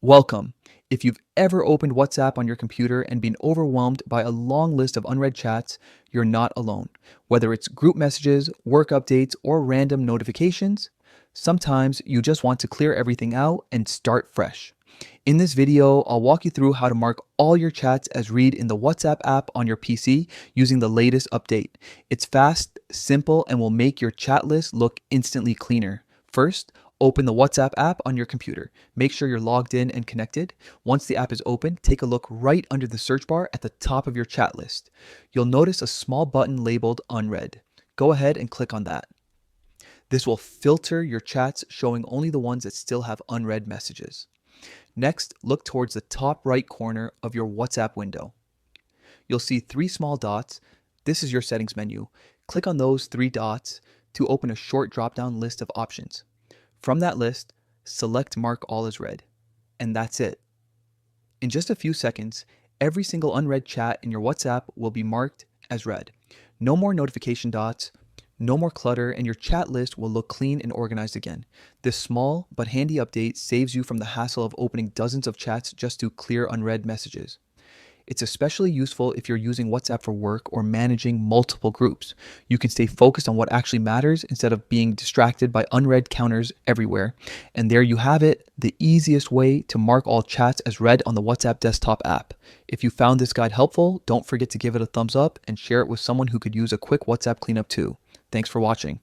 Welcome. If you've ever opened WhatsApp on your computer and been overwhelmed by a long list of unread chats, you're not alone. Whether it's group messages, work updates, or random notifications, sometimes you just want to clear everything out and start fresh. In this video, I'll walk you through how to mark all your chats as read in the WhatsApp app on your PC using the latest update. It's fast, simple, and will make your chat list look instantly cleaner. First, open the WhatsApp app on your computer. Make sure you're logged in and connected. Once the app is open, take a look right under the search bar at the top of your chat list. You'll notice a small button labeled Unread. Go ahead and click on that. This will filter your chats, showing only the ones that still have unread messages. Next, look towards the top right corner of your WhatsApp window. You'll see three small dots. This is your settings menu. Click on those three dots to open a short drop-down list of options. From that list, select Mark All as Read, and that's it. In just a few seconds, every single unread chat in your WhatsApp will be marked as read. No more notification dots, no more clutter, and your chat list will look clean and organized again. This small but handy update saves you from the hassle of opening dozens of chats just to clear unread messages. It's especially useful if you're using WhatsApp for work or managing multiple groups. You can stay focused on what actually matters instead of being distracted by unread counters everywhere. And there you have it, the easiest way to mark all chats as read on the WhatsApp desktop app. If you found this guide helpful, don't forget to give it a thumbs up and share it with someone who could use a quick WhatsApp cleanup too. Thanks for watching.